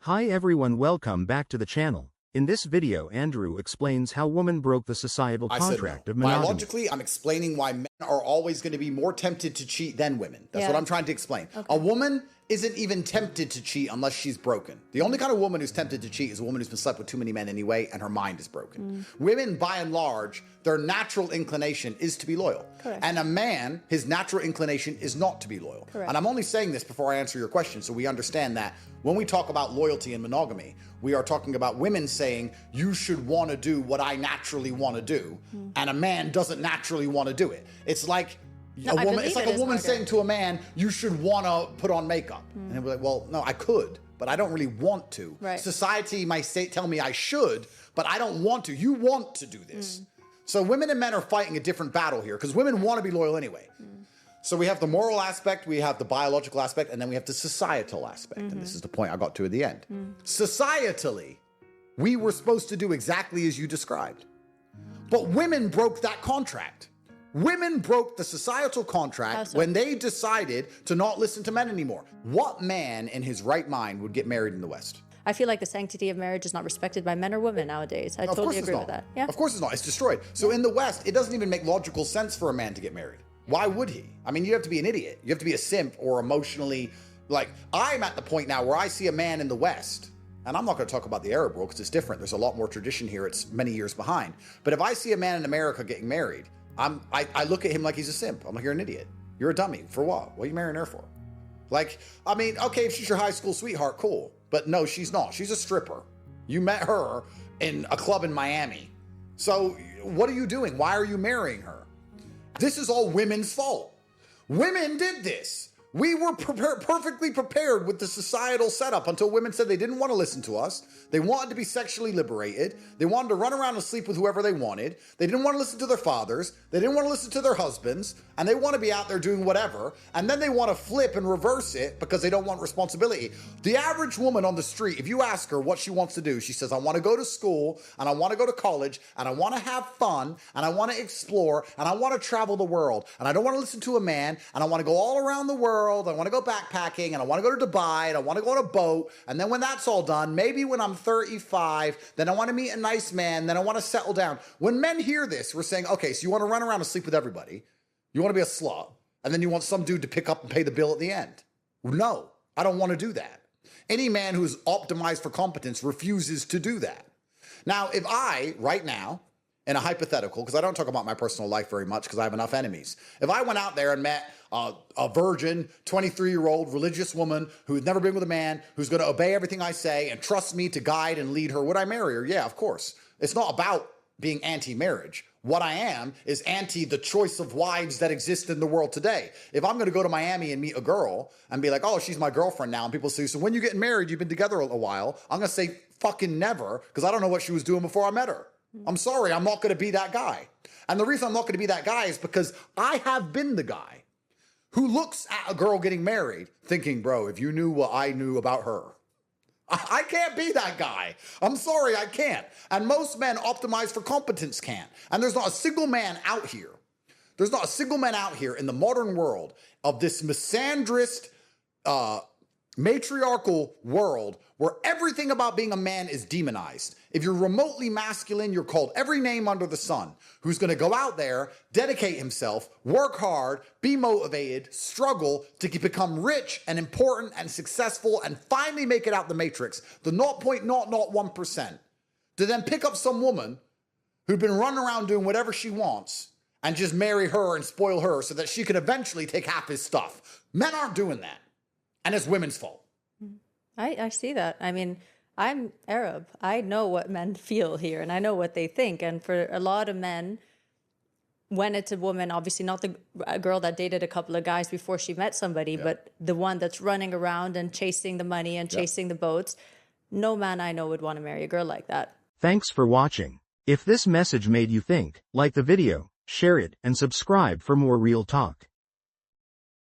Hi everyone, welcome back to the channel. In this video, Andrew explains how woman broke the societal contract of monogamy. Biologically, I'm explaining why men are always going to be more tempted to cheat than women. That's what I'm trying to explain. Okay. A woman isn't even tempted to cheat unless she's broken. The only kind of woman who's tempted to cheat is a woman who's been slept with too many men anyway and her mind is broken. Women, by and large, their natural inclination is to be loyal. Correct. And a man, his natural inclination is not to be loyal. Correct. And I'm only saying this before I answer your question so we understand that when we talk about loyalty and monogamy, we are talking about women saying, you should want to do what I naturally want to do, and a man doesn't naturally want to do it. It's like a woman saying to a man, you should want to put on makeup. And they'll be like, well, no, I could, but I don't really want to. Right. Society might tell me I should, but I don't want to. You want to do this. So women and men are fighting a different battle here because women want to be loyal anyway. So we have the moral aspect, we have the biological aspect, and then we have the societal aspect. And this is the point I got to at the end. Societally, we were supposed to do exactly as you described. But women broke that contract. Women broke the societal contract when they decided to not listen to men anymore. What man in his right mind would get married in the West? I feel like the sanctity of marriage is not respected by men or women nowadays. I totally agree with that. Yeah. Of course it's not. It's destroyed. So in the West, it doesn't even make logical sense for a man to get married. Why would he? I mean, you have to be an idiot. You have to be a simp or emotionally, like, I'm at the point now where I see a man in the West, and I'm not going to talk about the Arab world because it's different. There's a lot more tradition here. It's many years behind. But if I see a man in America getting married, I look at him like he's a simp. I'm like, you're an idiot. You're a dummy. For what? What are you marrying her for? Like, I mean, okay, if she's your high school sweetheart, cool. But no, she's not. She's a stripper. You met her in a club in Miami. So what are you doing? Why are you marrying her? This is all women's fault. Women did this. We were perfectly prepared with the societal setup until women said they didn't want to listen to us. They wanted to be sexually liberated. They wanted to run around and sleep with whoever they wanted. They didn't want to listen to their fathers. They didn't want to listen to their husbands. And they want to be out there doing whatever. And then they want to flip and reverse it because they don't want responsibility. The average woman on the street, if you ask her what she wants to do, she says, I want to go to school and I want to go to college and I want to have fun and I want to explore and I want to travel the world and I don't want to listen to a man and I want to go all around the world. I want to go backpacking and I want to go to Dubai and I want to go on a boat. And then when that's all done, maybe when I'm 35, then I want to meet a nice man. Then I want to settle down. When men hear this, we're saying, okay, so you want to run around and sleep with everybody. You want to be a slut. And then you want some dude to pick up and pay the bill at the end. No, I don't want to do that. Any man who's optimized for competence refuses to do that. Now, if I, right now, in a hypothetical, because I don't talk about my personal life very much because I have enough enemies. If I went out there and met a virgin, 23-year-old religious woman who's never been with a man, who's going to obey everything I say and trust me to guide and lead her, would I marry her? Yeah, of course. It's not about being anti-marriage. What I am is anti the choice of wives that exist in the world today. If I'm going to go to Miami and meet a girl and be like, oh, she's my girlfriend now, and people say, so when you getting married, you've been together a while, I'm going to say fucking never because I don't know what she was doing before I met her. I'm sorry, I'm not going to be that guy. And the reason I'm not going to be that guy is because I have been the guy who looks at a girl getting married thinking, bro, if you knew what I knew about her. I can't be that guy. I'm sorry, I can't. And most men optimized for competence can't. And there's not a single man out here. There's not a single man out here in the modern world of this misandrist, matriarchal world where everything about being a man is demonized. If you're remotely masculine, you're called every name under the sun, who's going to go out there, dedicate himself, work hard, be motivated, struggle to become rich and important and successful and finally make it out the matrix, the 0.001%, to then pick up some woman who'd been running around doing whatever she wants and just marry her and spoil her so that she could eventually take half his stuff. Men aren't doing that. And it's women's fault. I see that. I mean, I'm Arab. I know what men feel here and I know what they think. And for a lot of men, when it's a woman, obviously not a girl that dated a couple of guys before she met somebody, but the one that's running around and chasing the money and chasing the boats, no man I know would want to marry a girl like that. Thanks for watching. If this message made you think, like the video, share it, and subscribe for more real talk.